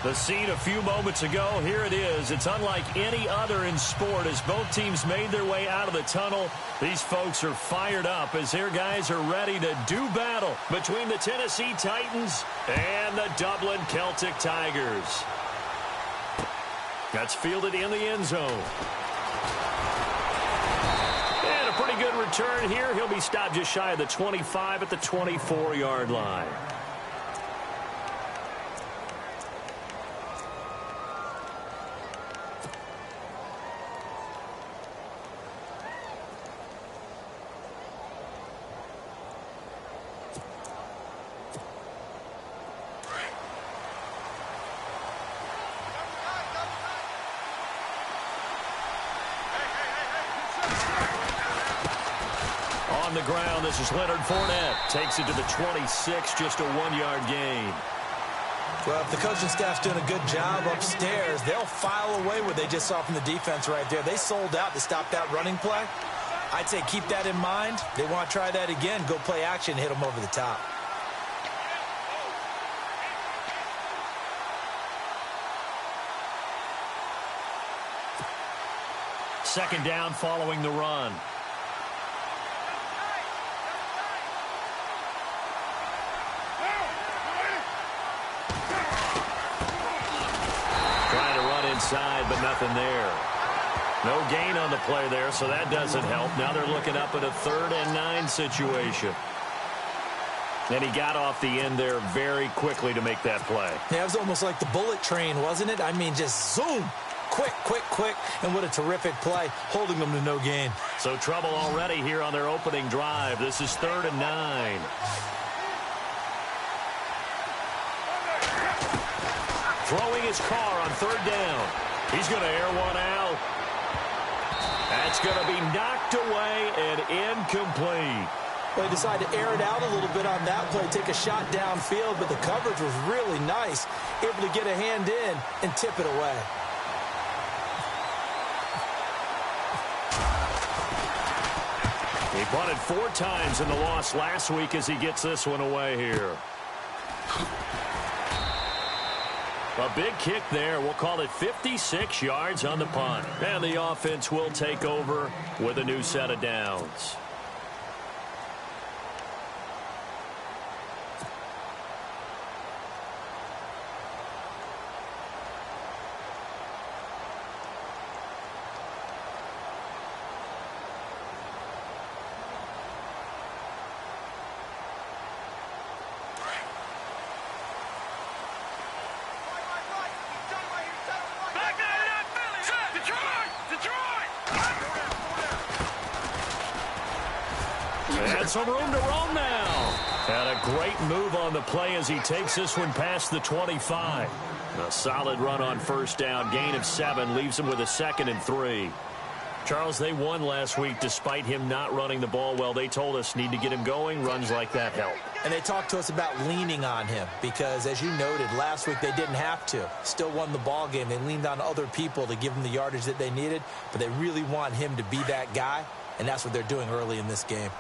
The scene a few moments ago, here it is. It's unlike any other in sport as both teams made their way out of the tunnel. These folks are fired up as their guys are ready to do battle between the Tennessee Titans and the Dublin Celtic Tigers. That's fielded in the end zone. And a pretty good return here. He'll be stopped just shy of the 25 at the 24-yard line. On the ground, this is Leonard Fournette. Takes it to the 26, just a 1-yard gain. Well, if the coaching staff's doing a good job upstairs, they'll file away what they just saw from the defense right there. They sold out to stop that running play. I'd say keep that in mind. They want to try that again. Go play action, hit them over the top. Second down following the run. Inside, but nothing there. No gain on the play there, so that doesn't help. Now they're looking up at a 3rd and 9 situation. And he got off the end there very quickly to make that play. Yeah, it was almost like the bullet train, wasn't it? I mean, just zoom. Quick, quick, quick. And what a terrific play, holding them to no gain. So trouble already here on their opening drive. This is 3rd and 9. Throwing his car on 3rd down. He's going to air one out. That's going to be knocked away and incomplete. Well, he decided to air it out a little bit on that play, take a shot downfield, but the coverage was really nice. Able to get a hand in and tip it away. He punted 4 times in the loss last week as he gets this one away here. A big kick there. We'll call it 56 yards on the punt. And the offense will take over with a new set of downs. And some room to roam now. And a great move on the play as he takes this one past the 25. A solid run on 1st down. Gain of 7 leaves him with a 2nd and 3. Charles, they won last week despite him not running the ball well. They told us need to get him going. Runs like that help. And they talked to us about leaning on him because, as you noted, last week they didn't have to. Still won the ball game. They leaned on other people to give them the yardage that they needed, but they really want him to be that guy, and that's what they're doing early in this game.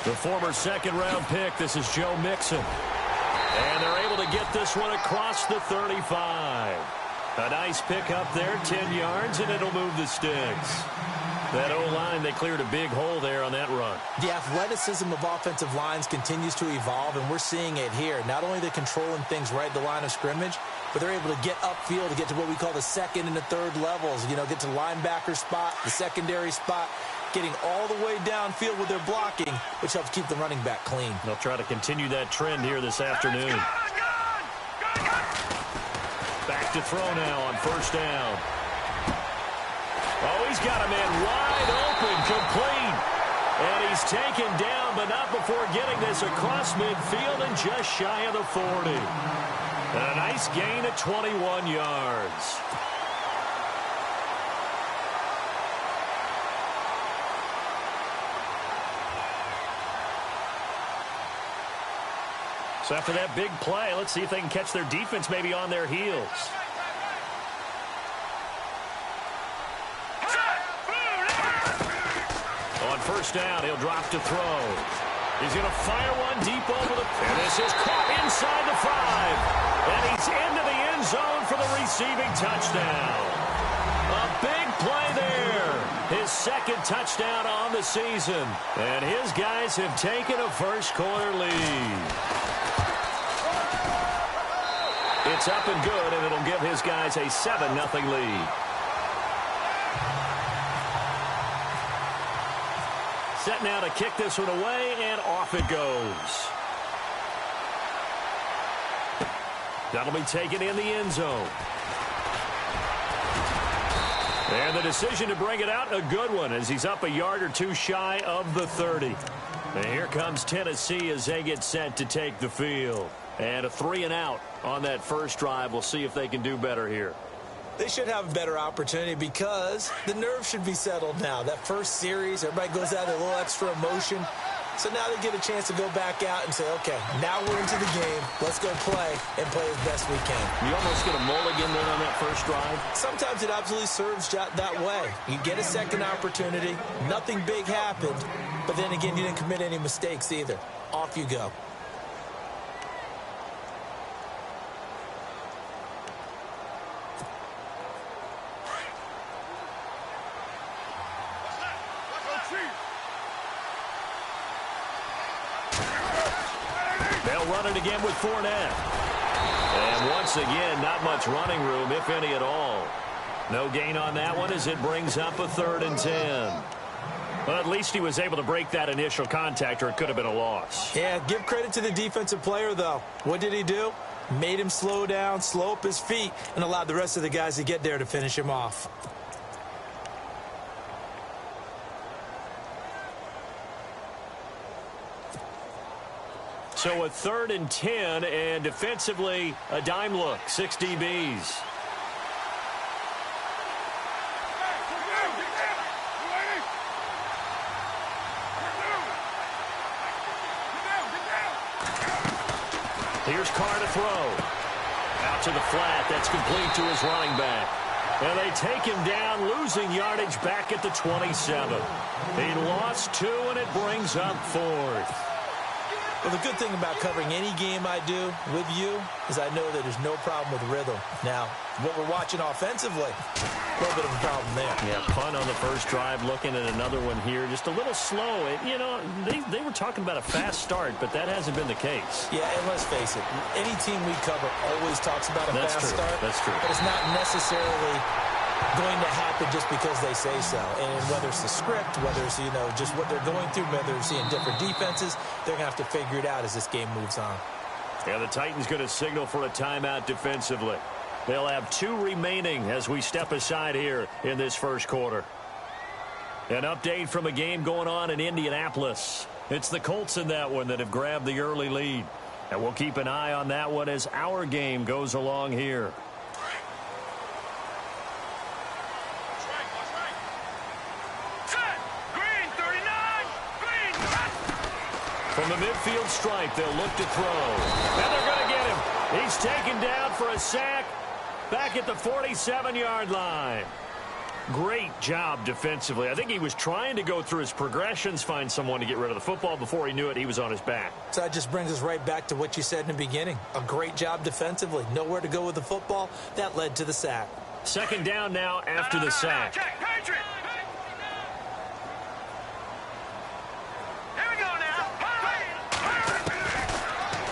The former 2nd-round pick, this is Joe Mixon. And they're able to get this one across the 35. A nice pick up there, 10 yards, and it'll move the sticks. That O-line, they cleared a big hole there on that run. The athleticism of offensive lines continues to evolve, and we're seeing it here. Not only are they controlling things right at the line of scrimmage, but they're able to get upfield to get to what we call the 2nd and the 3rd levels. You know, get to linebacker spot, the secondary spot, getting all the way downfield with their blocking, which helps keep the running back clean. They'll try to continue that trend here this afternoon. Back to throw now on 1st down. Oh, he's got a man wide open, complete. And he's taken down, but not before getting this across midfield and just shy of the 40. And a nice gain at 21 yards. So after that big play, let's see if they can catch their defense maybe on their heels. On 1st down, he'll drop to throw. He's going to fire one deep over the... And this is caught inside the 5. And he's into the end zone for the receiving touchdown. A big play there. His second touchdown on the season. And his guys have taken a first-quarter lead. It's up and good, and it'll give his guys a 7-0 lead. Set now to kick this one away, and off it goes. That'll be taken in the end zone. And the decision to bring it out, a good one, as he's up a yard or two shy of the 30. And here comes Tennessee as they get set to take the field. And a 3-and-out on that first drive. We'll see if they can do better here. They should have a better opportunity because the nerves should be settled now. That first series, everybody goes out with a little extra emotion. So now they get a chance to go back out and say, okay, now we're into the game. Let's go play and play as best we can. You almost get a mulligan there on that first drive. Sometimes it absolutely serves that way. You get a second opportunity. Nothing big happened. But then again, you didn't commit any mistakes either. Off you go. They'll run it again with Fournette. And once again, not much running room, if any at all. No gain on that one as it brings up a 3rd and 10. Well, at least he was able to break that initial contact, or it could have been a loss. Yeah, give credit to the defensive player, though. What did he do? Made him slow down, slow up his feet, and allowed the rest of the guys to get there to finish him off. So a 3rd and 10, and defensively, a dime look, 6 DBs. Here's Carr to throw. Out to the flat. That's complete to his running back. And they take him down, losing yardage back at the 27. He lost 2, and it brings up 4th. Well, the good thing about covering any game I do with you is I know that there's no problem with rhythm. Now, what we're watching offensively, a little bit of a problem there. Yeah, punt on the first drive, looking at another one here. Just a little slow. You know, they were talking about a fast start, but that hasn't been the case. Yeah, and let's face it, any team we cover always talks about a fast start. That's true. But it's not necessarily going to happen just because they say so. And whether it's the script, whether it's, you know, just what they're going through, whether they're seeing different defenses, they're going to have to figure it out as this game moves on. Yeah, the Titans going to signal for a timeout defensively. They'll have 2 remaining as we step aside here in this first quarter. An update from a game going on in Indianapolis. It's the Colts in that one that have grabbed the early lead. And we'll keep an eye on that one as our game goes along here. From the midfield stripe, they'll look to throw. And they're going to get him. He's taken down for a sack back at the 47-yard line. Great job defensively. I think he was trying to go through his progressions, find someone to get rid of the football. Before he knew it, he was on his back. So that just brings us right back to what you said in the beginning. A great job defensively. Nowhere to go with the football. That led to the sack. 2nd down now after the sack.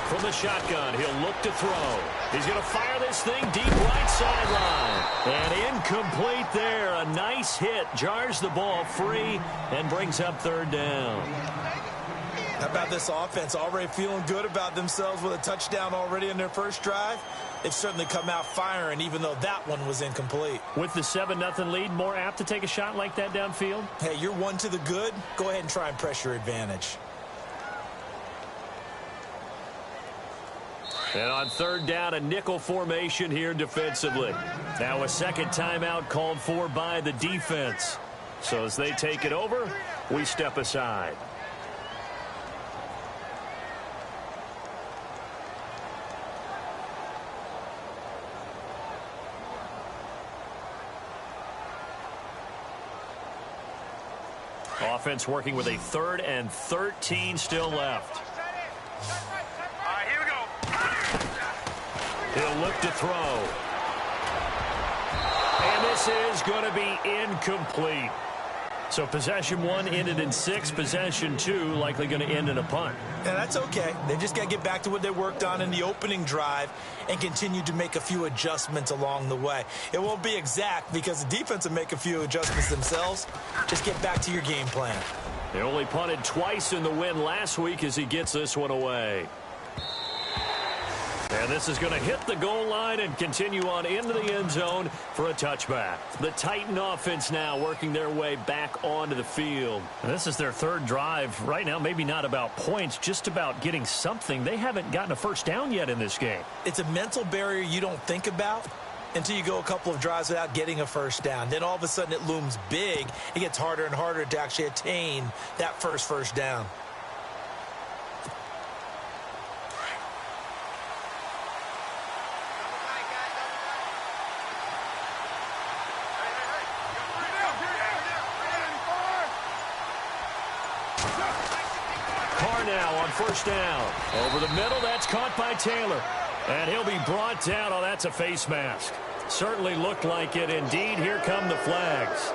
From the shotgun, he'll look to throw. He's going to fire this thing deep right sideline. And incomplete there. A nice hit. Jars the ball free and brings up 3rd down. How about this offense already feeling good about themselves with a touchdown already in their first drive? They've certainly come out firing, even though that one was incomplete. With the 7-0 lead, more apt to take a shot like that downfield? Hey, you're 1 to the good. Go ahead and try and press your advantage. And on 3rd down, a nickel formation here defensively. Now a second timeout called for by the defense. So as they take it over, we step aside. offense working with a 3rd and 13 still left. Here we go. He'll look to throw. And this is going to be incomplete. So possession 1 ended in 6. Possession 2 likely going to end in a punt. Yeah, that's okay. They just got to get back to what they worked on in the opening drive and continue to make a few adjustments along the way. It won't be exact because the defense will make a few adjustments themselves. Just get back to your game plan. They only punted twice in the win last week as he gets this one away. And this is going to hit the goal line and continue on into the end zone for a touchback. The Titan offense now working their way back onto the field. And this is their 3rd drive. Right now, maybe not about points, just about getting something. They haven't gotten a first down yet in this game. It's a mental barrier you don't think about until you go a couple of drives without getting a first down. Then all of a sudden it looms big. It gets harder and harder to actually attain that first down. Now on first down. Over the middle, that's caught by Taylor. And he'll be brought down. Oh, that's a face mask. Certainly looked like it. Indeed, here come the flags.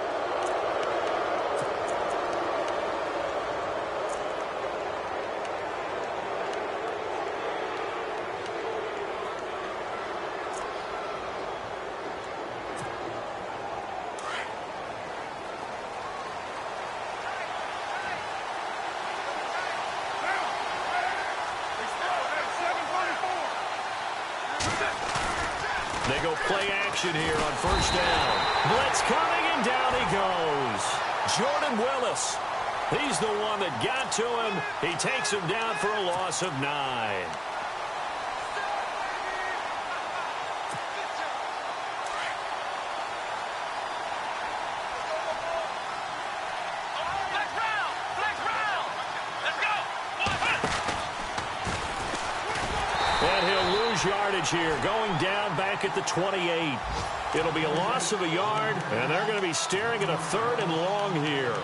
They go play action here on first down. Blitz coming, and down he goes. Jordan Willis. He's the one that got to him. He takes him down for a loss of 9. And he'll lose yardage here, going down back at the 28. It'll be a loss of a yard, and they're going to be staring at a 3rd and long here.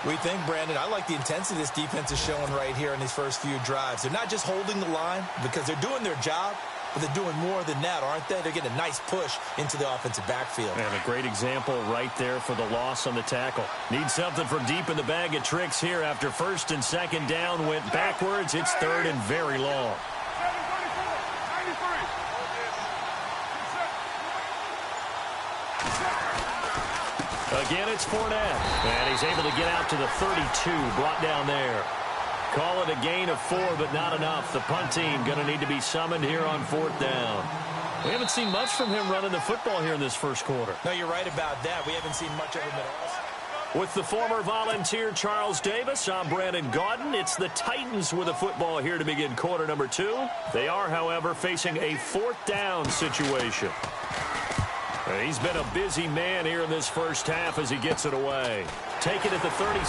We think, Brandon, I like the intensity this defense is showing right here in these first few drives. They're not just holding the line because they're doing their job, but they're doing more than that, aren't they? They're getting a nice push into the offensive backfield. And a great example right there for the loss on the tackle. Need something from deep in the bag of tricks here after 1st and 2nd down went backwards. It's 3rd and very long. Again, it's Fournette. And he's able to get out to the 32, brought down there. Call it a gain of 4, but not enough. The punt team going to need to be summoned here on 4th down. We haven't seen much from him running the football here in this first quarter. No, you're right about that. We haven't seen much of him at all. With the former Volunteer Charles Davis, I'm Brandon Gaudin. It's the Titans with the football here to begin quarter number 2. They are, however, facing a 4th down situation. He's been a busy man here in this first half as he gets it away. Take it at the 37.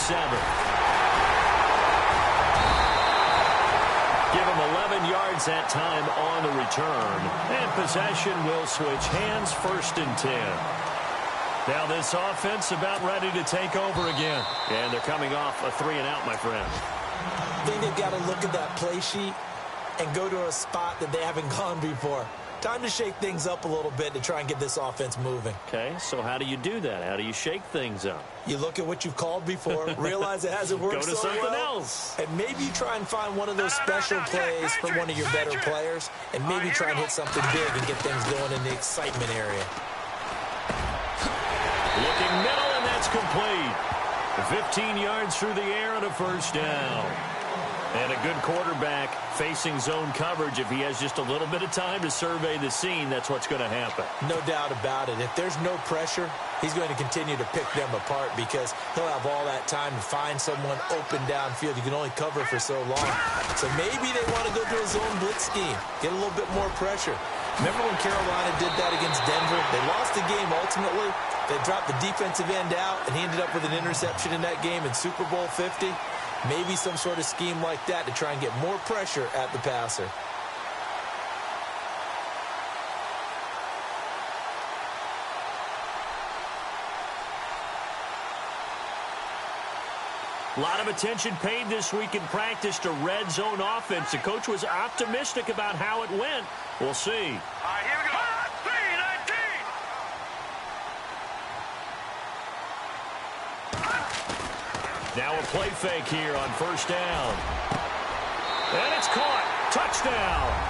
Give him 11 yards that time on the return. And possession will switch hands, 1st and 10. Now this offense about ready to take over again. And they're coming off a 3 and out, my friend. I think they've got to look at that play sheet and go to a spot that they haven't gone before. Time to shake things up a little bit to try and get this offense moving. Okay, so how do you do that? How do you shake things up? You look at what you've called before, realize it hasn't worked Go to so something well, else. and maybe you try and find one of those special plays from one of your better players, and maybe try and hit something big and get things going in the excitement area. Looking middle, and that's complete. 15 yards through the air and a 1st down. And a good quarterback facing zone coverage. If he has just a little bit of time to survey the scene, that's what's going to happen. No doubt about it. If there's no pressure, he's going to continue to pick them apart because he'll have all that time to find someone open downfield. You can only cover for so long. So maybe they want to go to a zone blitz scheme, get a little bit more pressure. Remember when Carolina did that against Denver? They lost the game ultimately. They dropped the defensive end out, and he ended up with an interception in that game in Super Bowl 50. Maybe some sort of scheme like that to try and get more pressure at the passer. A lot of attention paid this week in practice to red zone offense. The coach was optimistic about how it went. We'll see. All right, here we go. 3-19. Now a play fake here on first down. And it's caught. Touchdown.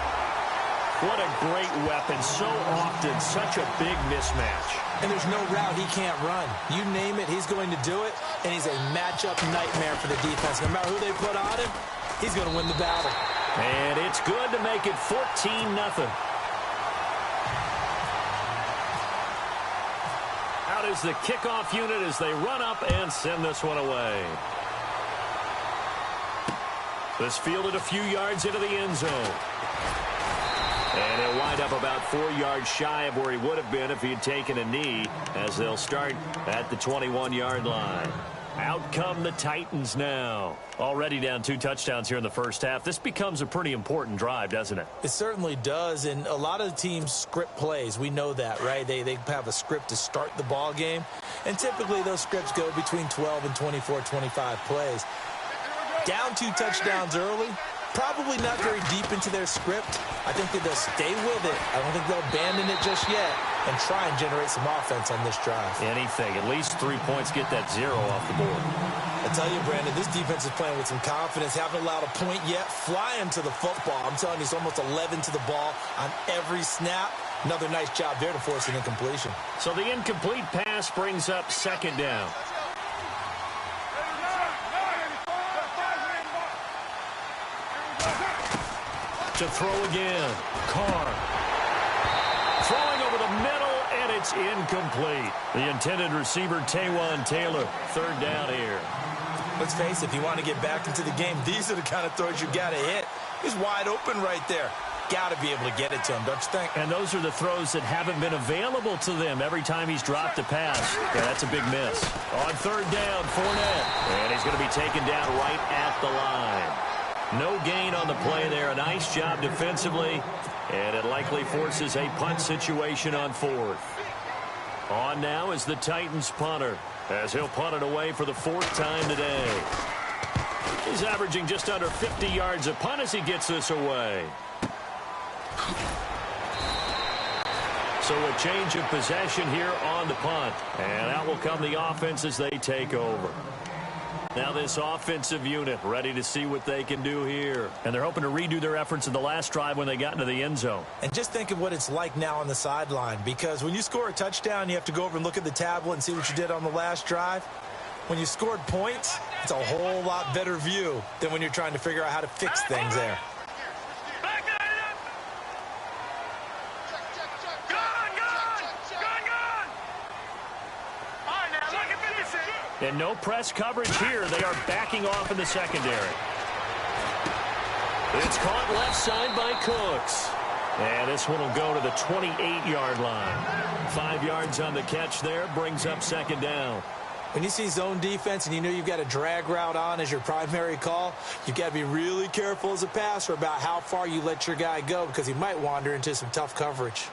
What a great weapon. So often, such a big mismatch. And there's no route he can't run. You name it, he's going to do it. And he's a matchup nightmare for the defense. No matter who they put on him, he's going to win the battle. And it's good to make it 14-0. Out is the kickoff unit as they run up and send this one away. This fielded a few yards into the end zone. And he'll wind up about 4 yards shy of where he would have been if he had taken a knee, as they'll start at the 21-yard line. Out come the Titans now. Already down 2 touchdowns here in the first half. This becomes a pretty important drive, doesn't it? It certainly does, and a lot of the teams script plays. We know that, right? They have a script to start the ball game, and typically those scripts go between 12 and 24, 25 plays. Down 2 touchdowns early, probably not very deep into their script. I think that they'll stay with it. I don't think they'll abandon it just yet and try and generate some offense on this drive. Anything. At least 3 points, get that 0 off the board. I tell you, Brandon, this defense is playing with some confidence. Haven't allowed a point yet. Flying to the football. I'm telling you, it's almost 11 to the ball on every snap. Another nice job there to force an incompletion. So the incomplete pass brings up second down. To throw again. Carr. Throwing over the middle, and it's incomplete. The intended receiver, Taywan Taylor. Third down here. Let's face it, if you want to get back into the game, these are the kind of throws you got to hit. He's wide open right there. Got to be able to get it to him, don't you think? And those are the throws that haven't been available to them every time he's dropped a pass. Yeah, that's a big miss. On third down, Fournette. And he's going to be taken down right at the line. No gain on the play there. A nice job defensively. And it likely forces a punt situation on fourth. On now is the Titans punter, as he'll punt it away for the 4th time today. He's averaging just under 50 yards a punt as he gets this away. So a change of possession here on the punt. And out will come the offense as they take over. Now this offensive unit ready to see what they can do here. And they're hoping to redo their efforts in the last drive when they got into the end zone. And just think of what it's like now on the sideline, because when you score a touchdown, you have to go over and look at the tablet and see what you did on the last drive. When you scored points, it's a whole lot better view than when you're trying to figure out how to fix things there. And no press coverage here. They are backing off in the secondary. It's caught left side by Cooks. And this one will go to the 28-yard line. 5 yards on the catch there. Brings up second down. When you see zone defense and you know you've got a drag route on as your primary call, you've got to be really careful as a passer about how far you let your guy go, because he might wander into some tough coverage.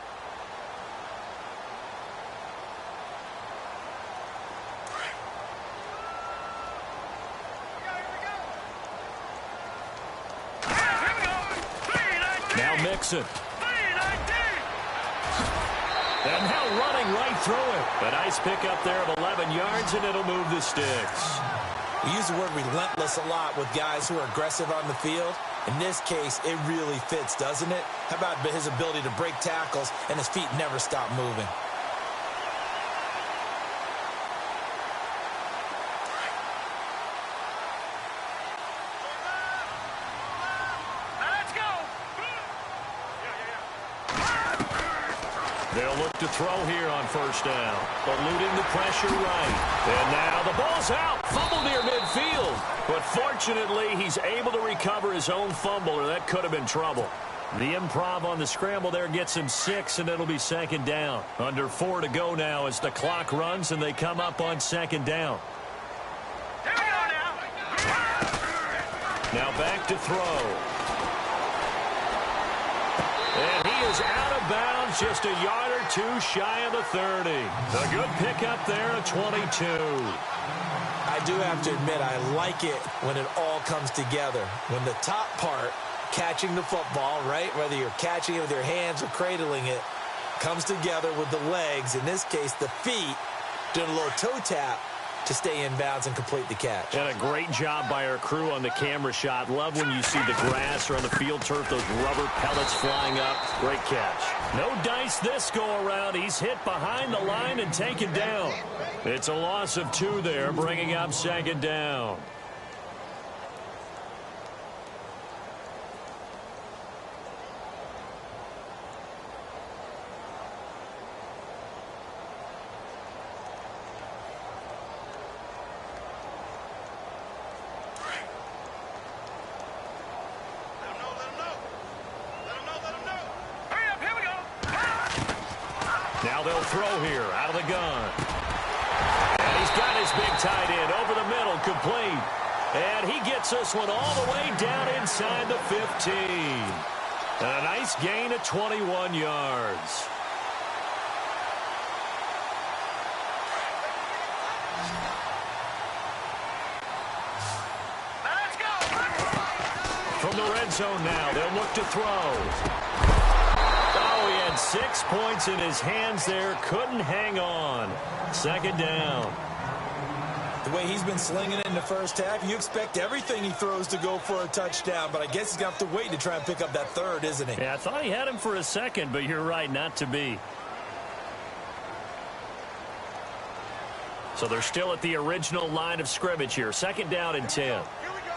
Mixon. And now running right through it. A nice pickup there of 11 yards, and it'll move the sticks. We use the word relentless a lot with guys who are aggressive on the field. In this case, it really fits, doesn't it? How about his ability to break tackles and his feet never stop moving? They'll look to throw here on first down. Eluding the pressure right. And now the ball's out. Fumble near midfield. But fortunately, he's able to recover his own fumble, or that could have been trouble. The improv on the scramble there gets him 6, and it'll be second down. Under 4 to go now as the clock runs, and they come up on second down. Here we go now. Now back to throw. And he is out of bounds, just a yard or two shy of the 30. A good pickup there, a 22. I do have to admit, I like it when it all comes together. When the top part, catching the football, right, whether you're catching it with your hands or cradling it, comes together with the legs, in this case the feet, doing a little toe tap to stay in bounds and complete the catch. And a great job by our crew on the camera shot. Love when you see the grass or on the field turf, those rubber pellets flying up. Great catch. No dice this go around. He's hit behind the line and taken down. It's a loss of 2 there, bringing up second down. Now they'll throw here out of the gun. And he's got his big tight end over the middle, complete. And he gets this one all the way down inside the 15. And a nice gain of 21 yards. Let's go. From the red zone now, they'll look to throw. He had 6 points in his hands there. Couldn't hang on. Second down. The way he's been slinging it in the first half, you expect everything he throws to go for a touchdown, but I guess he's going to have to wait to try and pick up that third, isn't he? Yeah, I thought he had him for a second, but you're right, not to be. So they're still at the original line of scrimmage here. Second down and 10. Here we go.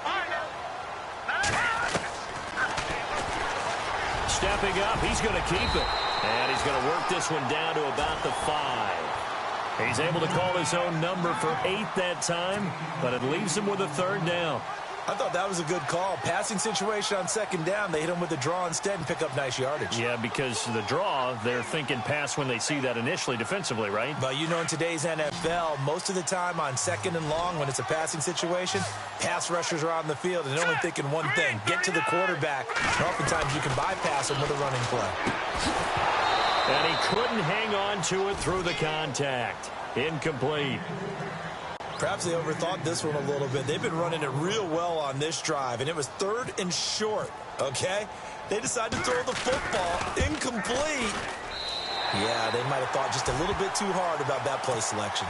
All right, now. Stepping up, he's going to keep it. And he's going to work this one down to about the 5. He's able to call his own number for 8 that time, but it leaves him with a third down. I thought that was a good call. Passing situation on second down, they hit him with the draw instead and pick up nice yardage. Yeah, because the draw, they're thinking pass when they see that initially defensively, right? But you know, in today's NFL, most of the time on second and long, when it's a passing situation, pass rushers are on the field and they're only thinking one thing, get to the quarterback. And oftentimes you can bypass him with a running play. And he couldn't hang on to it through the contact. Incomplete. Perhaps they overthought this one a little bit. They've been running it real well on this drive, and it was third and short, okay? They decided to throw the football incomplete. Yeah, they might have thought just a little bit too hard about that play selection.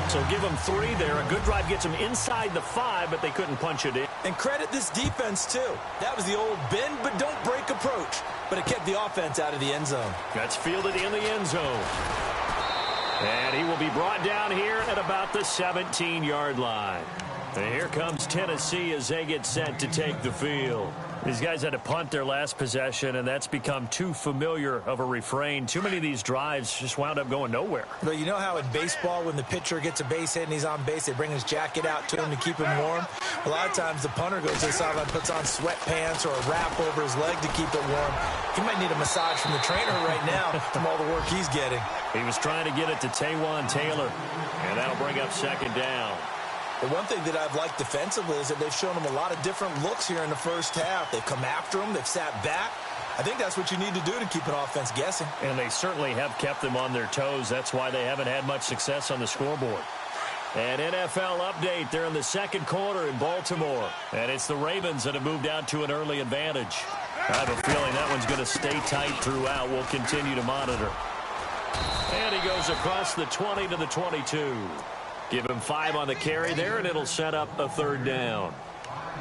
So give them 3 there. A good drive gets them inside the 5, but they couldn't punch it in. And credit this defense, too. That was the old bend but don't break approach, but it kept the offense out of the end zone. That's fielded in the end zone. And he will be brought down here at about the 17-yard line. And here comes Tennessee as they get set to take the field. These guys had to punt their last possession, and that's become too familiar of a refrain. Too many of these drives just wound up going nowhere. But you know how in baseball, when the pitcher gets a base hit and he's on base, they bring his jacket out to him to keep him warm? A lot of times the punter goes to the sideline, puts on sweatpants or a wrap over his leg to keep it warm. He might need a massage from the trainer right now from all the work he's getting. He was trying to get it to Taywan Taylor, and that'll bring up second down. The one thing that I've liked defensively is that they've shown him a lot of different looks here in the first half. They've come after him. They've sat back. I think that's what you need to do to keep an offense guessing. And they certainly have kept them on their toes. That's why they haven't had much success on the scoreboard. An NFL update. They're in the second quarter in Baltimore. And it's the Ravens that have moved out to an early advantage. I have a feeling that one's going to stay tight throughout. We'll continue to monitor. And he goes across the 20 to the 22. Give him 5 on the carry there, and it'll set up a third down.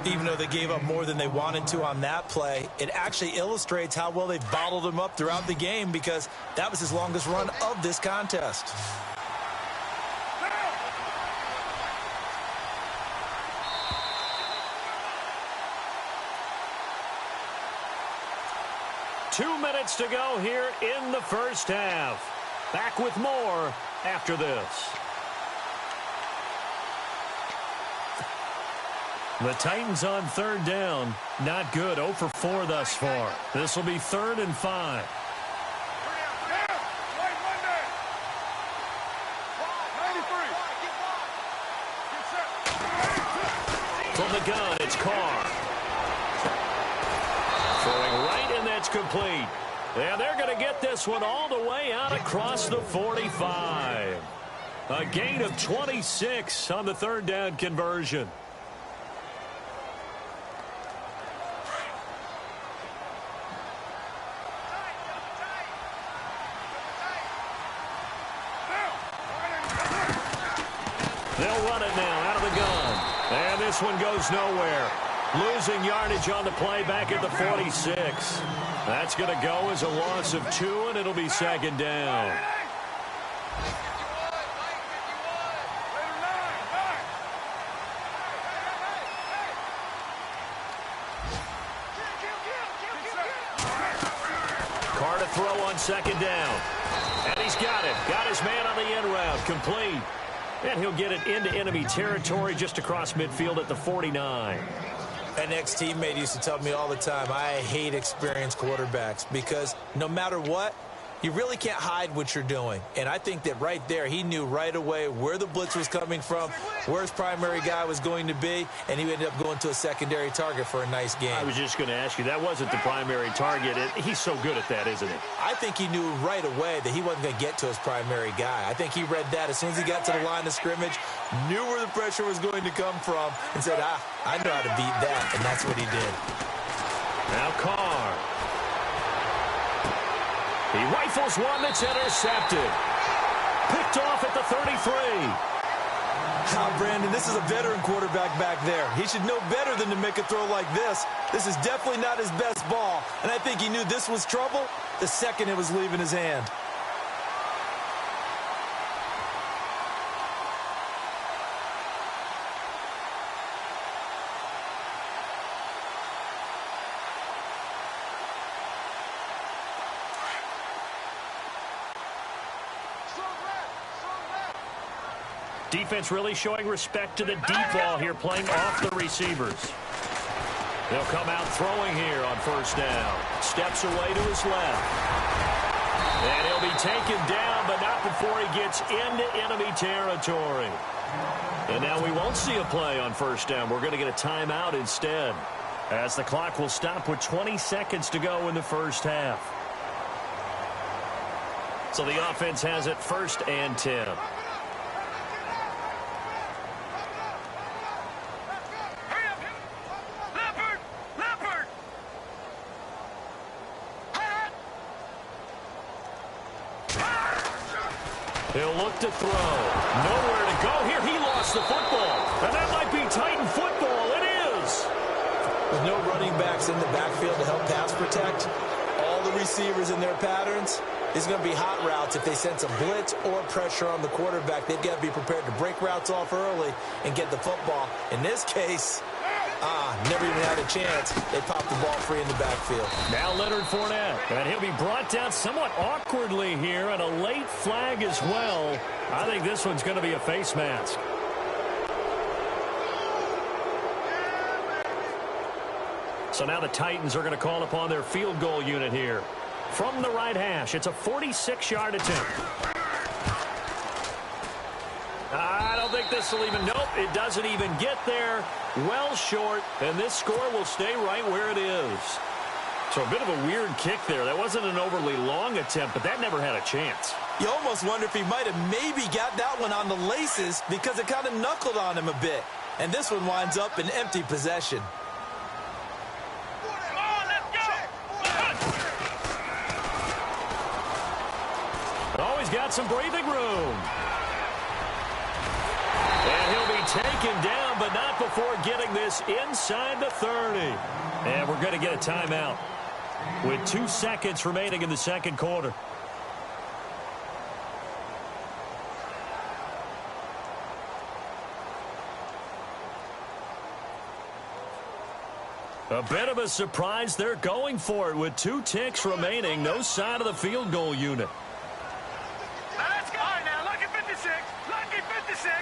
Even though they gave up more than they wanted to on that play, it actually illustrates how well they've bottled him up throughout the game because that was his longest run of this contest. Two minutes to go here in the first half. Back with more after this. The Titans on third down. Not good. 0 for 4 thus far. This will be 3rd and 5. From the gun, it's Carr. Throwing right, and that's complete. And they're going to get this one all the way out across the 45. A gain of 26 on the third down conversion. They'll run it now out of the gun. And this one goes nowhere. Losing yardage on the play back at the 46. That's going to go as a loss of 2, and it'll be second down. Carr to throw on second down. And he's got it. Got his man on the end route. Complete. And he'll get it into enemy territory just across midfield at the 49. An ex-teammate used to tell me all the time, I hate experienced quarterbacks because no matter what, you really can't hide what you're doing. And I think that right there, he knew right away where the blitz was coming from, where his primary guy was going to be, and he ended up going to a secondary target for a nice game. I was just going to ask you, that wasn't the primary target. He's so good at that, isn't he? I think he knew right away that he wasn't going to get to his primary guy. I think he read that as soon as he got to the line of scrimmage, knew where the pressure was going to come from, and said, I know how to beat that, and that's what he did. Now Carr. He rifles one that's intercepted. Picked off at the 33. Brandon, this is a veteran quarterback back there. He should know better than to make a throw like this. This is definitely not his best ball, and I think he knew this was trouble the second it was leaving his hand. Defense really showing respect to the deep ball here, playing off the receivers. They'll come out throwing here on first down. Steps away to his left. And he'll be taken down, but not before he gets into enemy territory. And now we won't see a play on first down. We're going to get a timeout instead, as the clock will stop with 20 seconds to go in the first half. So the offense has it 1st and 10. He'll look to throw. Nowhere to go here. He lost the football. And that might be Titan football. It is. With no running backs in the backfield to help pass protect, all the receivers in their patterns, it's going to be hot routes if they sense a blitz or pressure on the quarterback. They've got to be prepared to break routes off early and get the football. In this case, never even had a chance. They popped the ball free in the backfield. Now Leonard Fournette. And he'll be brought down somewhat awkwardly here, and a late flag as well. I think this one's going to be a face mask. So now the Titans are going to call upon their field goal unit here. From the right hash, it's a 46-yard attempt. I don't think this will even, nope, it doesn't even get there. Well short, and this score will stay right where it is. So a bit of a weird kick there. That wasn't an overly long attempt, but that never had a chance. You almost wonder if he might have maybe got that one on the laces because it kind of knuckled on him a bit. And this one winds up in empty possession. Always got some breathing room. And he'll be taken down, but not before getting this inside the 30. And we're going to get a timeout with 2 seconds remaining in the second quarter. A bit of a surprise. They're going for it with 2 ticks remaining. No sign of the field goal unit. Let's go. All right, now, lucky 56. Lucky 56.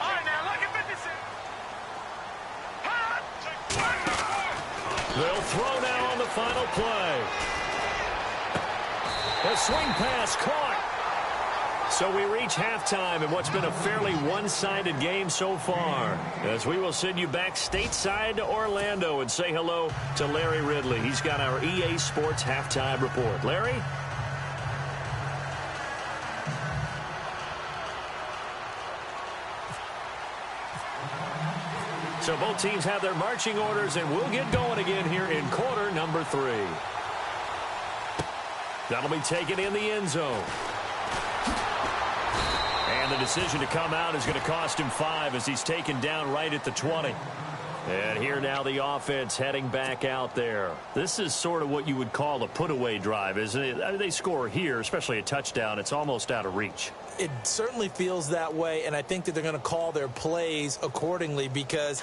All right, now, lucky 56. They'll throw now on the final play. A swing pass caught. So we reach halftime in what's been a fairly one-sided game so far, as we will send you back stateside to Orlando and say hello to Larry Ridley. He's got our EA Sports halftime report. Larry? So both teams have their marching orders, and we'll get going again here in quarter number 3. That'll be taken in the end zone. And the decision to come out is going to cost him 5 as he's taken down right at the 20. And here now the offense heading back out there. This is sort of what you would call a put-away drive, isn't it? I mean, they score here, especially a touchdown. It's almost out of reach. It certainly feels that way, and I think that they're going to call their plays accordingly, because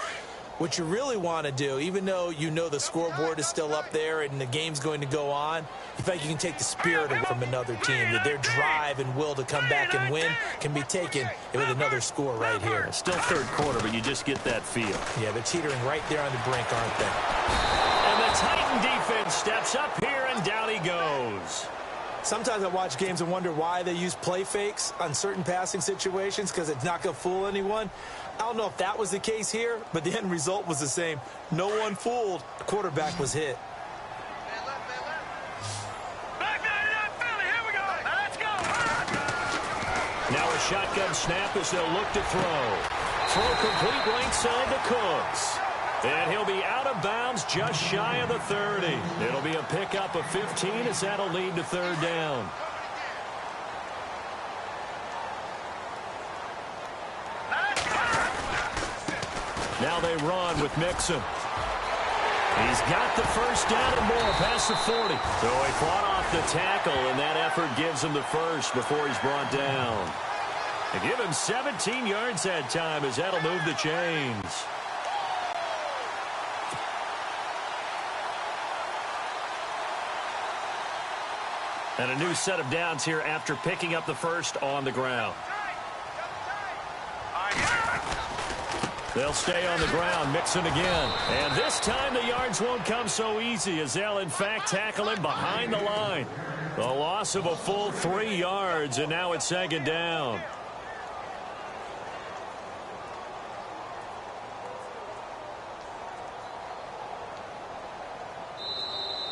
what you really want to do, even though you know the scoreboard is still up there and the game's going to go on, you think you can take the spirit away from another team, that their drive and will to come back and win can be taken with another score right here. Still third quarter, but you just get that feel. Yeah, they're teetering right there on the brink, aren't they? And the Titan defense steps up here, and down he goes. Sometimes I watch games and wonder why they use play fakes on certain passing situations, because it's not going to fool anyone. I don't know if that was the case here, but the end result was the same. No one fooled. The quarterback was hit. Now a shotgun snap as they'll look to throw. Throw complete right side to Cooks. And he'll be out of bounds just shy of the 30. It'll be a pickup of 15 as that'll lead to third down. Now they run with Mixon. He's got the first down and more past the 40. So he fought off the tackle, and that effort gives him the first before he's brought down. They give him 17 yards that time as that'll move the chains. And a new set of downs here after picking up the first on the ground. They'll stay on the ground, Mixon again. And this time the yards won't come so easy as they'll, in fact, tackle him behind the line. The loss of a full 3 yards, and now it's second down.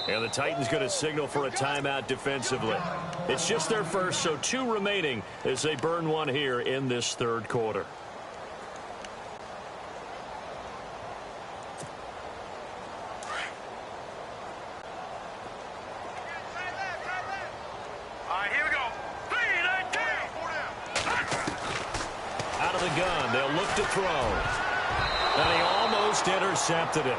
And the Titans going to signal for a timeout defensively. It's just their first, so 2 remaining as they burn one here in this third quarter. Out of the gun, they'll look to throw. And he almost intercepted it.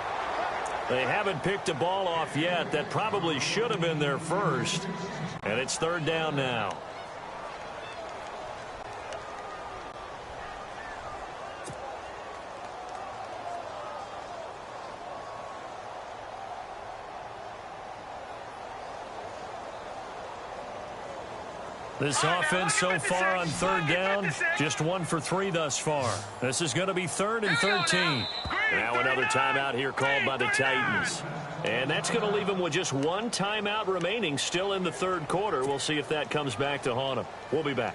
They haven't picked a ball off yet. That probably should have been their first. And it's third down now. This offense so far on third down, just 1 for 3 thus far. This is going to be 3rd and 13. Now another timeout here called by the Titans. And that's going to leave them with just 1 timeout remaining still in the third quarter. We'll see if that comes back to haunt them. We'll be back.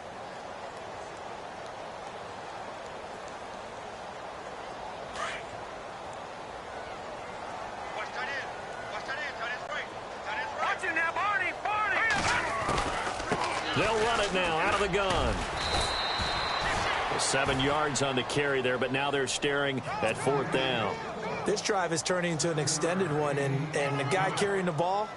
They'll run it now out of the gun. 7 yards on the carry there, but now they're staring at 4th down. This drive is turning into an extended one, and the guy carrying the ball,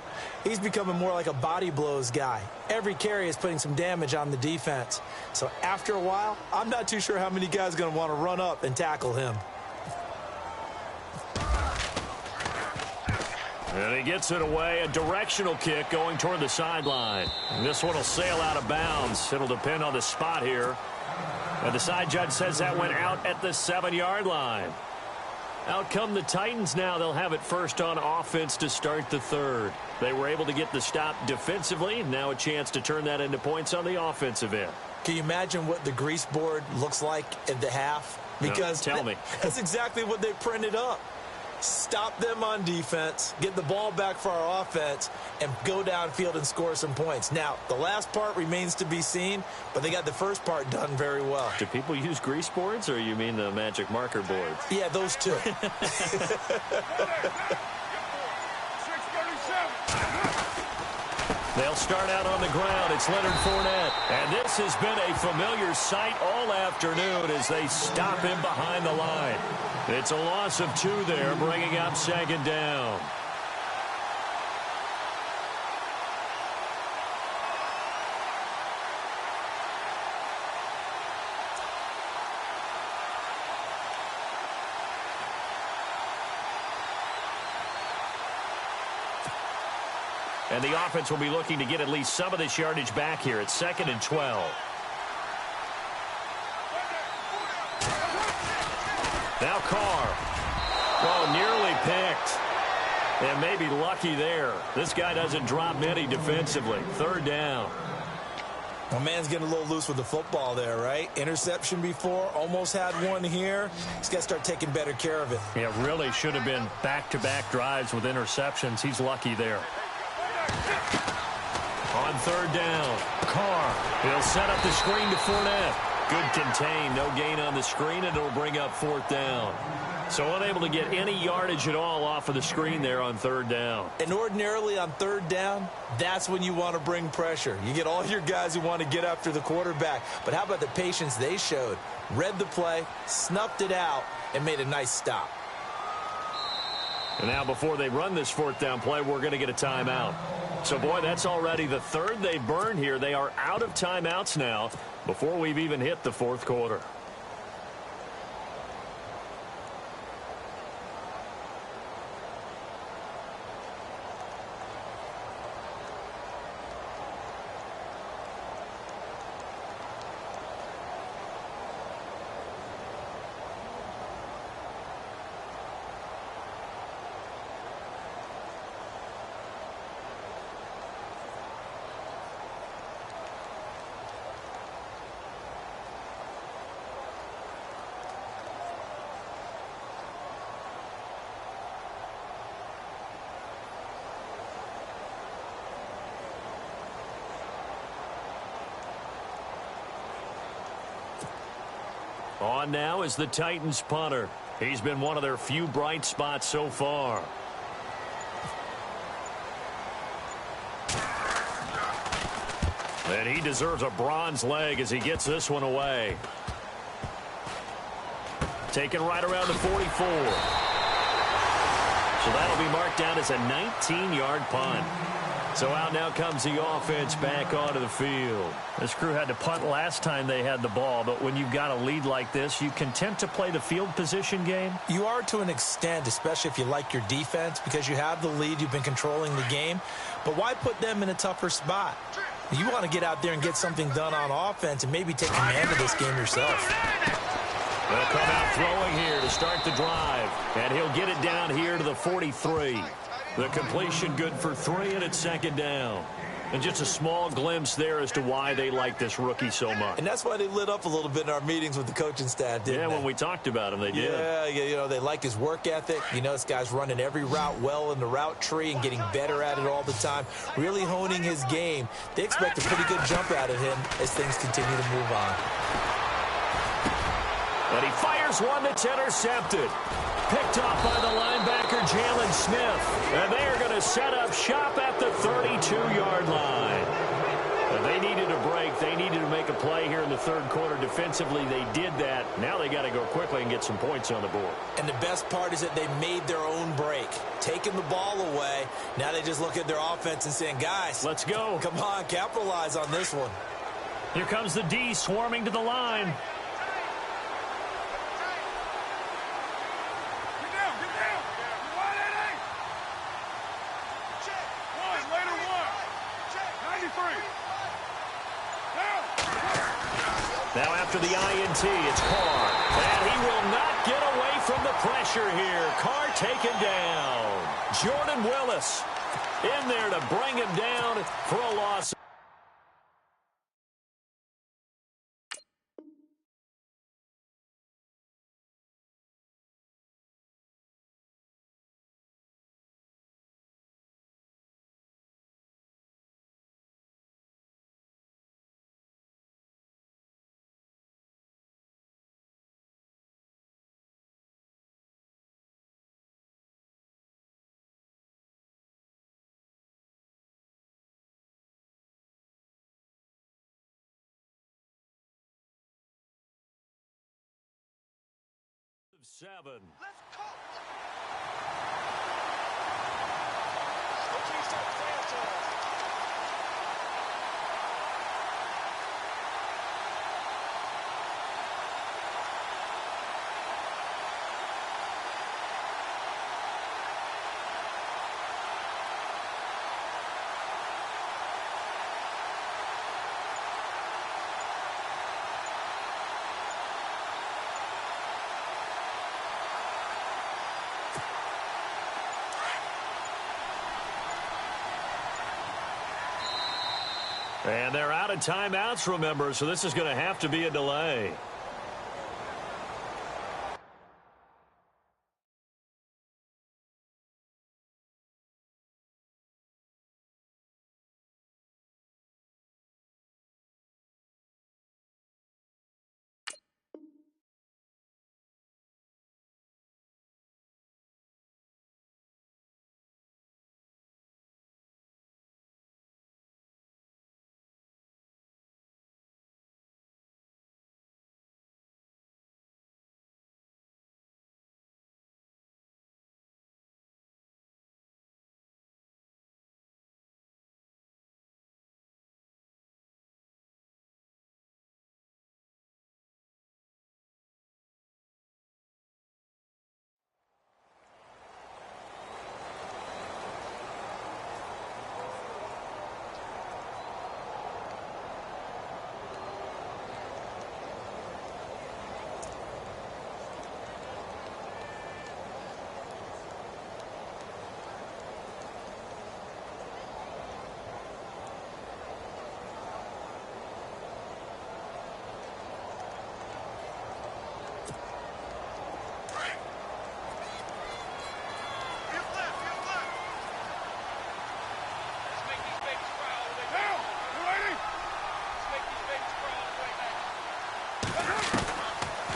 he's becoming more like a body blows guy. Every carry is putting some damage on the defense. So after a while, I'm not too sure how many guys are going to want to run up and tackle him. And he gets it away, a directional kick going toward the sideline. And this one will sail out of bounds. It'll depend on the spot here. And the side judge says that went out at the 7-yard line. Out come the Titans now. They'll have it first on offense to start the third. They were able to get the stop defensively. Now a chance to turn that into points on the offensive end. Can you imagine what the grease board looks like at the half? Because no, tell me. That's exactly what they printed up. Stop them on defense, get the ball back for our offense, and go downfield and score some points. Now, the last part remains to be seen, but they got the first part done very well. Do people use grease boards, or you mean the magic marker boards? Yeah, those two. They'll start out on the ground. It's Leonard Fournette. And this has been a familiar sight all afternoon as they stop him behind the line. It's a loss of 2 there, bringing up second down. And the offense will be looking to get at least some of this yardage back here. It's 2nd and 12. Now Carr. Oh, nearly picked. And maybe lucky there. This guy doesn't drop many defensively. 3rd down. Well, man's getting a little loose with the football there, right? Interception before, almost had one here. He's got to start taking better care of it. Yeah, really should have been back-to-back drives with interceptions. He's lucky there. On 3rd down, Carr. He'll set up the screen to Fournette. Good contain, no gain on the screen, and it'll bring up 4th down. So unable to get any yardage at all off of the screen there on 3rd down. And ordinarily on 3rd down, that's when you want to bring pressure. You get all your guys who want to get after the quarterback. But how about the patience they showed? Read the play, snuffed it out, and made a nice stop. And now before they run this 4th down play, we're going to get a timeout. So, boy, that's already the 3rd they've burned here. They are out of timeouts now before we've even hit the 4th quarter. On now is the Titans punter. He's been one of their few bright spots so far. And he deserves a bronze leg as he gets this one away. Taken right around the 44. So that'll be marked down as a 19-yard punt. So out now comes the offense back onto the field. This crew had to punt last time they had the ball, but when you've got a lead like this, you content to play the field position game? You are to an extent, especially if you like your defense, because you have the lead, you've been controlling the game. But why put them in a tougher spot? You want to get out there and get something done on offense and maybe take command of this game yourself. They'll come out throwing here to start the drive, and he'll get it down here to the 43. The completion good for 3, and it's 2nd down. And just a small glimpse there as to why they like this rookie so much. And that's why they lit up a little bit in our meetings with the coaching staff, didn't they? Yeah, when we talked about him, they did. Yeah, you know, they like his work ethic. You know, this guy's running every route well in the route tree and getting better at it all the time, really honing his game. They expect a pretty good jump out of him as things continue to move on. And he fires one that's intercepted. Picked off by the linebacker, Jalen Smith. And they're going to set up shop at the 32-yard line. And they needed a break. They needed to make a play here in the 3rd quarter. Defensively, they did that. Now they got to go quickly and get some points on the board. And the best part is that they made their own break. Taking the ball away. Now they just look at their offense and saying, guys, let's go. Come on, capitalize on this one. Here comes the D swarming to the line. Now after the INT, it's Carr. And he will not get away from the pressure here. Carr taken down. Jordan Willis in there to bring him down for a loss. 7. Let's go. And they're out of timeouts, remember, so this is going to have to be a delay.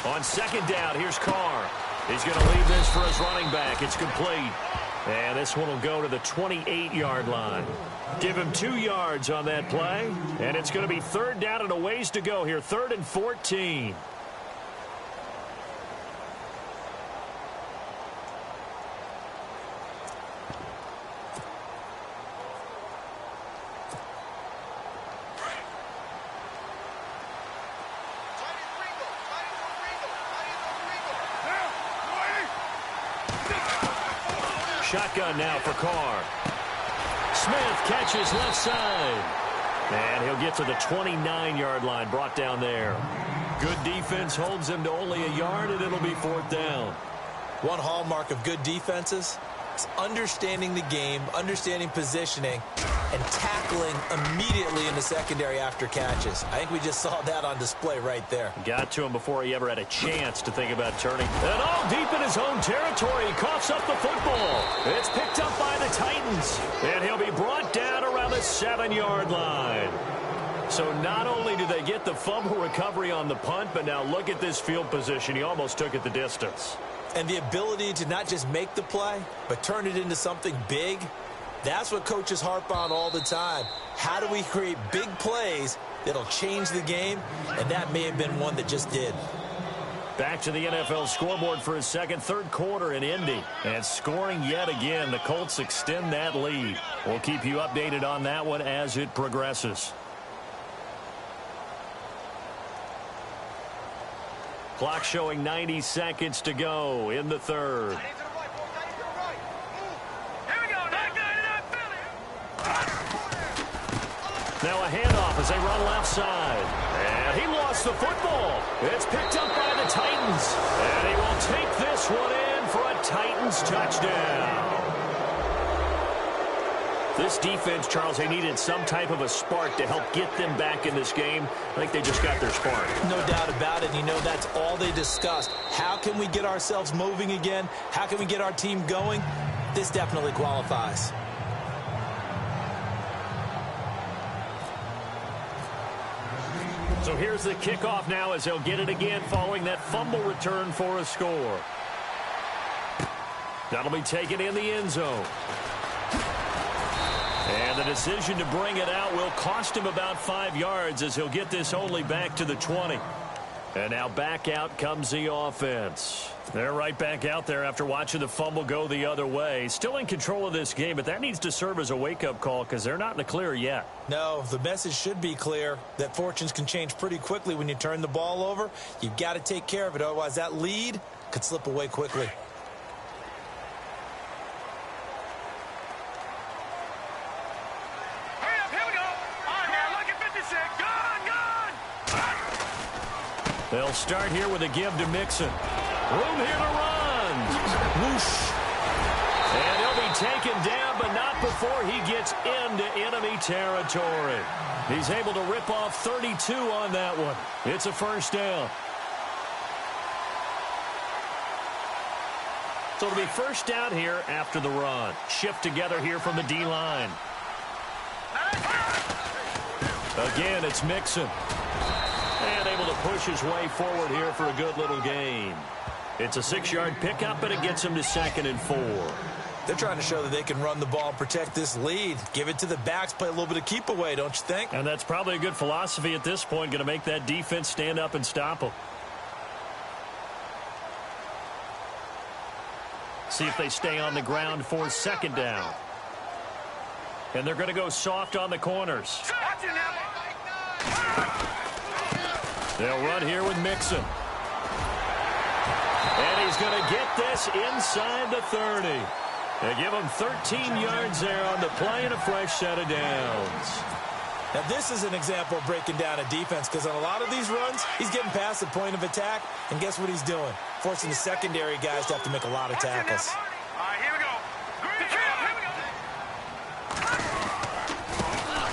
On second down, here's Carr. He's going to leave this for his running back. It's complete. And this one will go to the 28-yard line. Give him 2 yards on that play. And it's going to be third down and a ways to go here. 3rd and 14. Shotgun now for Carr. Smith catches left side. And he'll get to the 29-yard line, brought down there. Good defense holds him to only a yard, and it'll be 4th down. One hallmark of good defenses is understanding the game, understanding positioning, and tackling immediately in the secondary after catches. I think we just saw that on display right there. Got to him before he ever had a chance to think about turning. And all deep in his own territory, he coughs up the football. It's picked up by the Titans, and he'll be brought down around the 7-yard line. So not only do they get the fumble recovery on the punt, but now look at this field position. He almost took it the distance. And the ability to not just make the play, but turn it into something big, that's what coaches harp on all the time. How do we create big plays that'll change the game? And that may have been one that just did. Back to the NFL scoreboard for his third quarter in Indy. And scoring yet again, the Colts extend that lead. We'll keep you updated on that one as it progresses. Clock showing 90 seconds to go in the third. Now a handoff as they run left side. And he lost the football. It's picked up by the Titans. And he will take this one in for a Titans touchdown. This defense, Charles, they needed some type of a spark to help get them back in this game. I think they just got their spark. No doubt about it. You know, that's all they discussed. How can we get ourselves moving again? How can we get our team going? This definitely qualifies. So here's the kickoff now as they'll get it again following that fumble return for a score. That'll be taken in the end zone. And the decision to bring it out will cost him about 5 yards as he'll get this only back to the 20. And now back out comes the offense. They're right back out there after watching the fumble go the other way. Still in control of this game, but that needs to serve as a wake-up call because they're not in the clear yet. No, the message should be clear that fortunes can change pretty quickly when you turn the ball over. You've got to take care of it, otherwise that lead could slip away quickly. Hurry up, here we go. All right, now look at 56. Gone. They'll start here with a give to Mixon. Room here to run. Whoosh. And he'll be taken down, but not before he gets into enemy territory. He's able to rip off 32 on that one. It's a first down. So it'll be first down here after the run. Shift together here from the D-line. Again, it's Mixon. And able to push his way forward here for a good little gain. It's a 6-yard pickup, and it gets him to 2nd and 4. They're trying to show that they can run the ball and protect this lead. Give it to the backs, play a little bit of keep away, don't you think? And that's probably a good philosophy at this point, going to make that defense stand up and stop them. See if they stay on the ground for 2nd down. And they're going to go soft on the corners. They'll run here with Mixon. And he's going to get this inside the 30. They give him 13 yards there on the play and a fresh set of downs. Now, this is an example of breaking down a defense because on a lot of these runs, he's getting past the point of attack, and guess what he's doing? Forcing the secondary guys to have to make a lot of tackles. All right, here we go.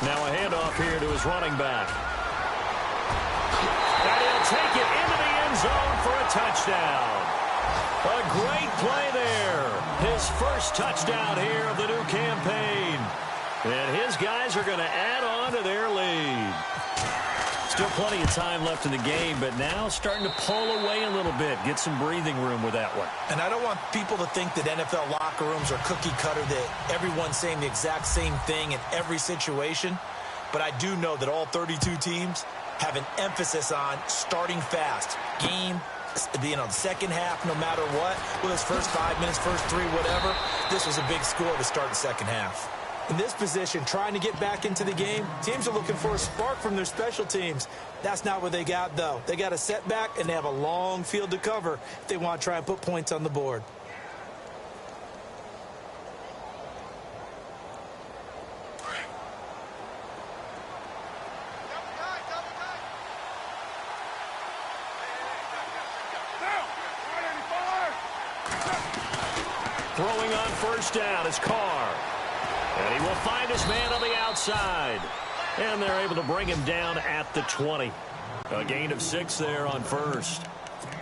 Now a handoff here to his running back. And he'll take it into the end zone for a touchdown. A great play there. His first touchdown here of the new campaign. And his guys are going to add on to their lead. Still plenty of time left in the game, but now starting to pull away a little bit. Get some breathing room with that one. And I don't want people to think that NFL locker rooms are cookie cutter, that everyone's saying the exact same thing in every situation. But I do know that all 32 teams have an emphasis on starting fast. Game, the second half, no matter what. Whether it's first 5 minutes, first 3, whatever. This was a big score to start the second half. In this position, trying to get back into the game, teams are looking for a spark from their special teams. That's not what they got, though. They got a setback, and they have a long field to cover if they want to try and put points on the board. Throwing on first down is Carr. And he will find his man on the outside. And they're able to bring him down at the 20. A gain of 6 there on first.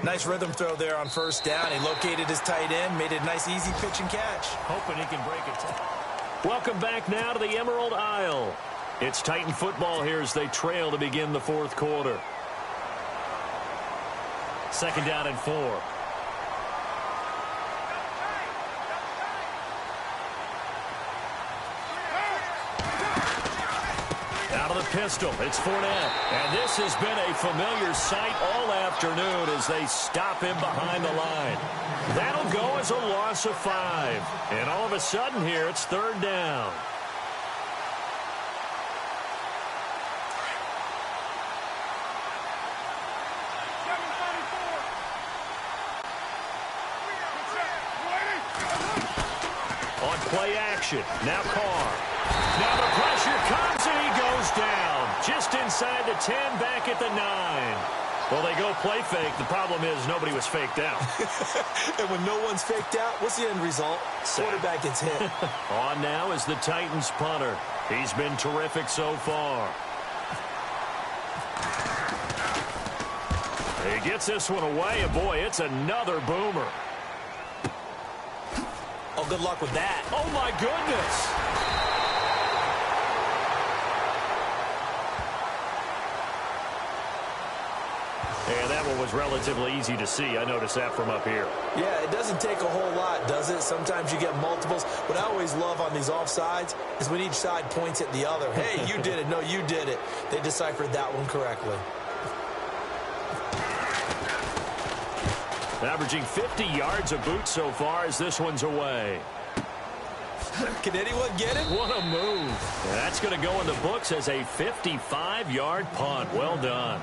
Nice rhythm throw there on first down. He located his tight end, made it a nice easy pitch and catch. Hoping he can break it. Welcome back now to the Emerald Isle. It's Titan football here as they trail to begin the 4th quarter. 2nd down and 4. Pistol. It's Fournette. And this has been a familiar sight all afternoon as they stop him behind the line. That'll go as a loss of 5. And all of a sudden here, it's 3rd down. On play action. Now Carr. Now the pressure comes and he goes down. Just inside the 10, back at the 9. Well, they go play fake. The problem is nobody was faked out. And when no one's faked out, what's the end result? Quarterback gets hit. On now is the Titans punter. He's been terrific so far. He gets this one away, and boy, it's another boomer. Oh, good luck with that. Oh, my goodness. And that one was relatively easy to see. I noticed that from up here. Yeah, it doesn't take a whole lot, does it? Sometimes you get multiples. What I always love on these offsides is when each side points at the other. Hey, you did it. No, you did it. They deciphered that one correctly. Averaging 50 yards a boot so far as this one's away. Can anyone get it? What a move. And that's going to go in the books as a 55-yard punt. Well done.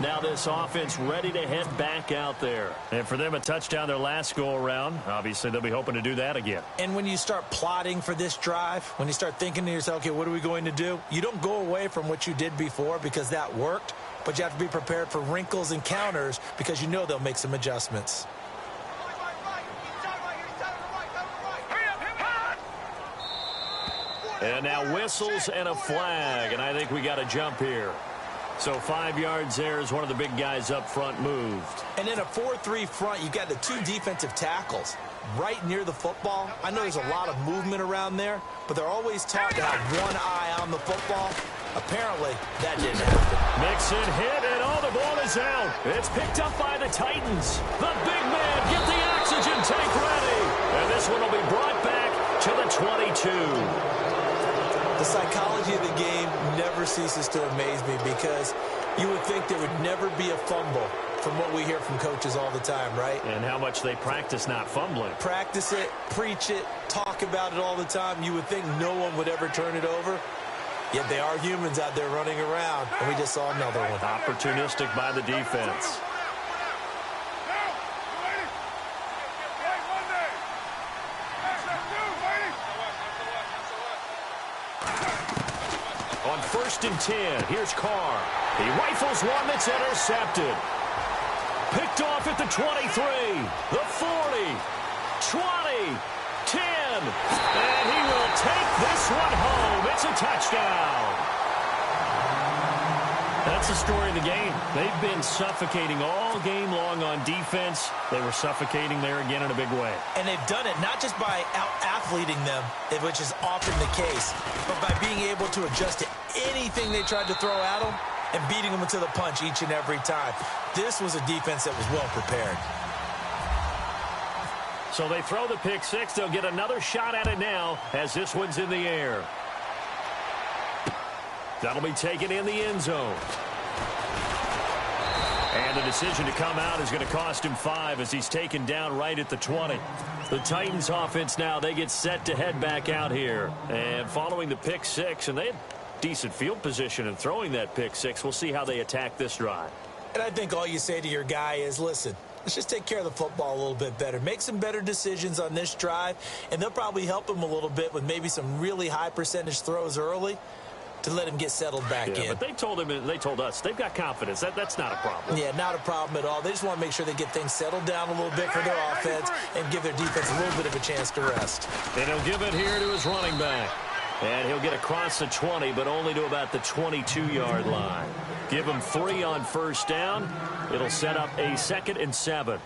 Now this offense ready to head back out there. And for them, a touchdown their last go-around. Obviously, they'll be hoping to do that again. And when you start plotting for this drive, when you start thinking to yourself, okay, what are we going to do? You don't go away from what you did before because that worked, but you have to be prepared for wrinkles and counters because you know they'll make some adjustments. And now whistles and a flag, and I think we got a jump here. So 5 yards there as one of the big guys up front moved. And in a 4-3 front, you've got the two defensive tackles right near the football. I know there's a lot of movement around there, but they're always taught to have one eye on the football. Apparently, that didn't happen. Mixon hit, and the ball is out. It's picked up by the Titans. The big man, get the oxygen tank ready. And this one will be brought back to the 22. The psychology of the game never ceases to amaze me because you would think there would never be a fumble from what we hear from coaches all the time, right? And how much they practice not fumbling. Practice it, preach it, talk about it all the time. You would think no one would ever turn it over. Yet they are humans out there running around, and we just saw another one. Opportunistic by the defense. On 1st and 10, here's Carr. He rifles one that's intercepted. Picked off at the 23, the 40, 20, 10. And he will take this one home. It's a touchdown. That's the story of the game. They've been suffocating all game long on defense. They were suffocating there again in a big way. And they've done it not just by out-athleting them, which is often the case, but by being able to adjust to anything they tried to throw at them and beating them to the punch each and every time. This was a defense that was well prepared. So they throw the pick six. They'll get another shot at it now as this one's in the air. That'll be taken in the end zone. And the decision to come out is going to cost him 5 as he's taken down right at the 20. The Titans offense now, they get set to head back out here. And following the pick six, and they had decent field position in throwing that pick six. We'll see how they attack this drive. And I think all you say to your guy is, listen, let's just take care of the football a little bit better. Make some better decisions on this drive, and they'll probably help him a little bit with maybe some really high percentage throws early to let him get settled back in. But they told us they've got confidence. That's not a problem. Yeah, not a problem at all. They just want to make sure they get things settled down a little bit for their offense and give their defense a little bit of a chance to rest. And he'll give it here to his running back. And he'll get across the 20, but only to about the 22-yard line. Give him 3 on 1st down. It'll set up a 2nd and 7.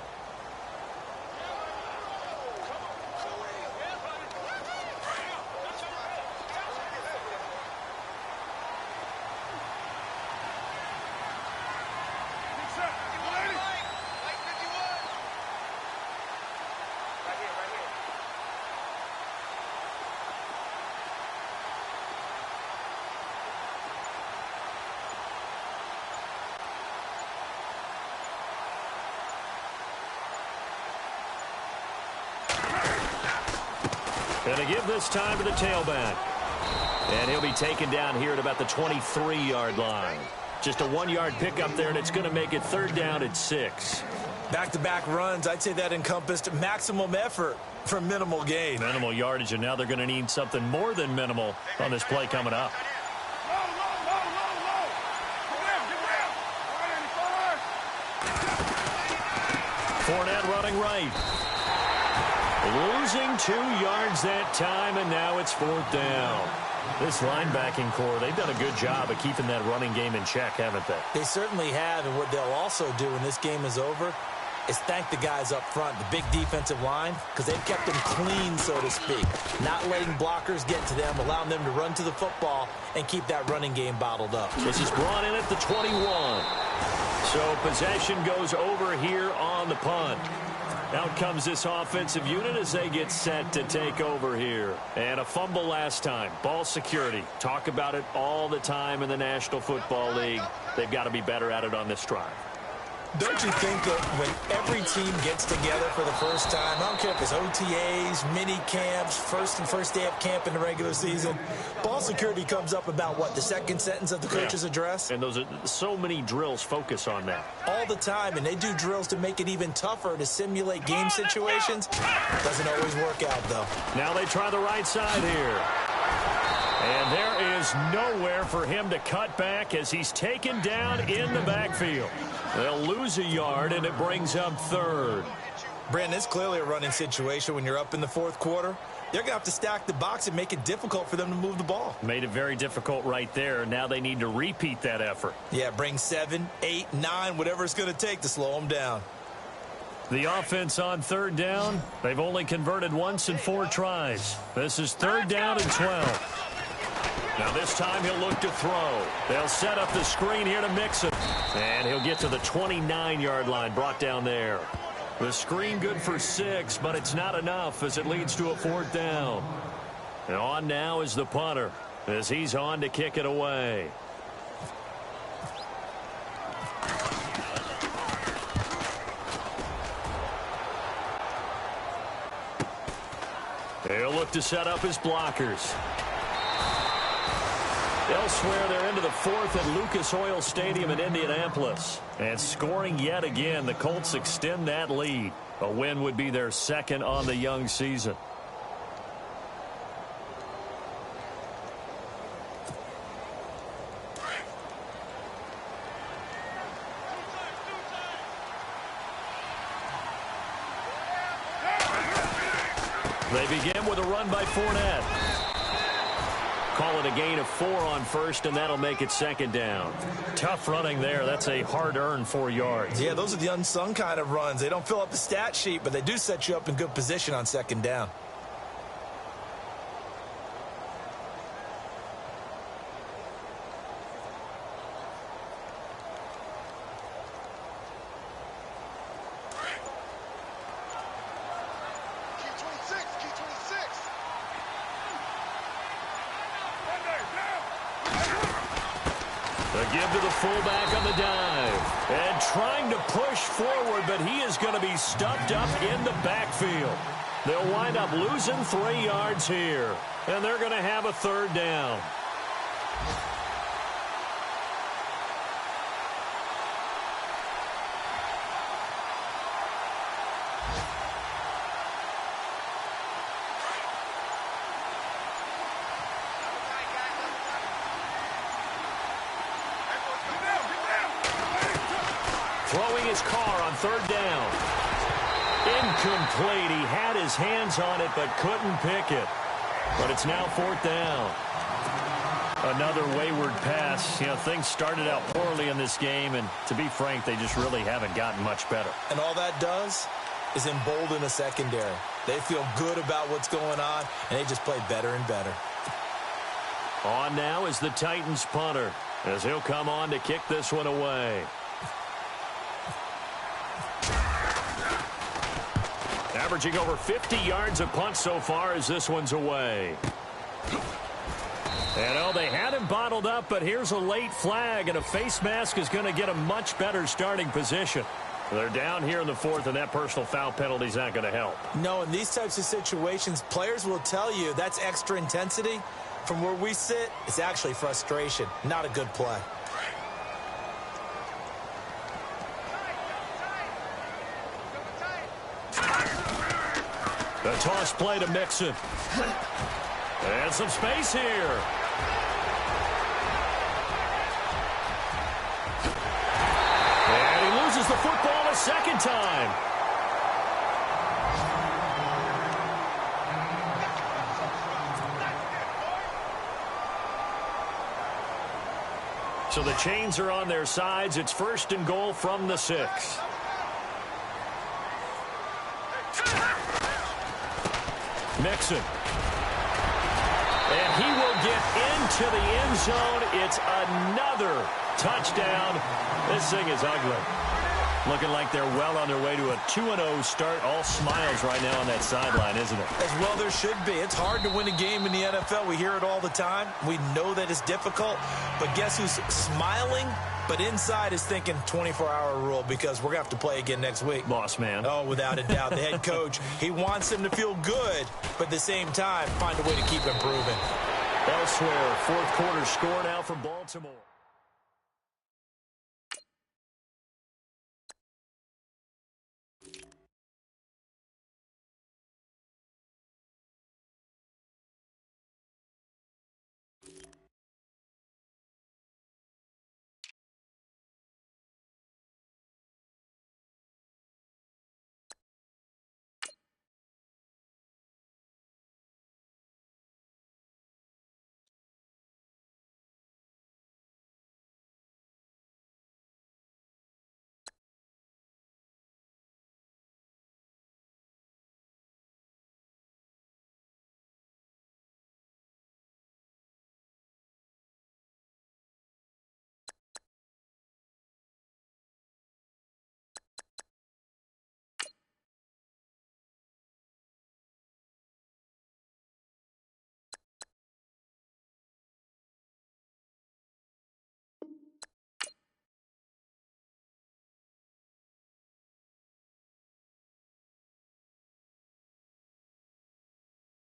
Going to give this time to the tailback. And he'll be taken down here at about the 23-yard line. Just a 1-yard pickup there, and it's going to make it 3rd down at 6. Back-to-back runs, I'd say that encompassed maximum effort for minimal gain. Minimal yardage, and now they're going to need something more than minimal on this play coming up. Fournette running right. Losing 2 yards that time, and now it's 4th down. This linebacking core, they've done a good job of keeping that running game in check, haven't they? They certainly have, and what they'll also do when this game is over is thank the guys up front, the big defensive line, because they've kept them clean, so to speak. Not letting blockers get to them, allowing them to run to the football and keep that running game bottled up. This is brought in at the 21. So possession goes over here on the punt. Out comes this offensive unit as they get set to take over here. And a fumble last time. Ball security. Talk about it all the time in the National Football League. They've got to be better at it on this drive. Don't you think that when every team gets together for the first time, I don't care if it's OTAs, mini camps, first day of camp in the regular season, ball security comes up about what, the second sentence of the coach's address? And those are so many drills focus on that. All the time, and they do drills to make it even tougher to simulate game situations. Doesn't always work out, though. Now they try the right side here. And there is nowhere for him to cut back as he's taken down in the backfield. They'll lose a yard, and it brings up third. Brandon, it's clearly a running situation when you're up in the fourth quarter. They're going to have to stack the box and make it difficult for them to move the ball. Made it very difficult right there. Now they need to repeat that effort. Yeah, bring 7, 8, 9, whatever it's going to take to slow them down. The offense on third down, they've only converted once in 4 tries. This is third down and 12. Now this time he'll look to throw. They'll set up the screen here to mix it. And he'll get to the 29-yard line, brought down there. The screen good for 6, but it's not enough as it leads to a 4th down. And on now is the punter as he's on to kick it away. He'll look to set up his blockers. Elsewhere, they're into the 4th at Lucas Oil Stadium in Indianapolis. And scoring yet again, the Colts extend that lead. A win would be their 2nd on the young season. They begin with a run by Fournette. Call it a gain of 4 on first, and that'll make it 2nd down. Tough running there. That's a hard-earned 4 yards. Yeah, those are the unsung kind of runs. They don't fill up the stat sheet, but they do set you up in good position on 2nd down. Give to the fullback on the dive. And trying to push forward, but he is going to be stuffed up in the backfield. They'll wind up losing 3 yards here. And they're going to have a 3rd down. Throwing his car on 3rd down. Incomplete. He had his hands on it but couldn't pick it. But it's now 4th down. Another wayward pass. You know, things started out poorly in this game, and to be frank, they just really haven't gotten much better. And all that does is embolden the secondary. They feel good about what's going on, and they just play better and better. On now is the Titans punter as he'll come on to kick this one away. Averaging over 50 yards a punt so far as this one's away. And oh, they had him bottled up, but here's a late flag, and a face mask is going to get a much better starting position. They're down here in the 4th, and that personal foul penalty is not going to help. No, in these types of situations, players will tell you that's extra intensity. From where we sit, it's actually frustration, not a good play. The toss play to Mixon. And some space here. And he loses the football a 2nd time. So the chains are on their sides. It's 1st and goal from the 6. Mixon. And he will get into the end zone. It's another touchdown. This thing is ugly. Looking like they're well on their way to a 2-0 start. All smiles right now on that sideline, isn't it? As well there should be. It's hard to win a game in the NFL. We hear it all the time. We know that it's difficult. But guess who's smiling? But inside is thinking 24-hour rule because we're going to have to play again next week. Boss man. Oh, without a doubt. The head coach, he wants him to feel good, but at the same time, find a way to keep improving. Elsewhere, fourth quarter score now for Baltimore.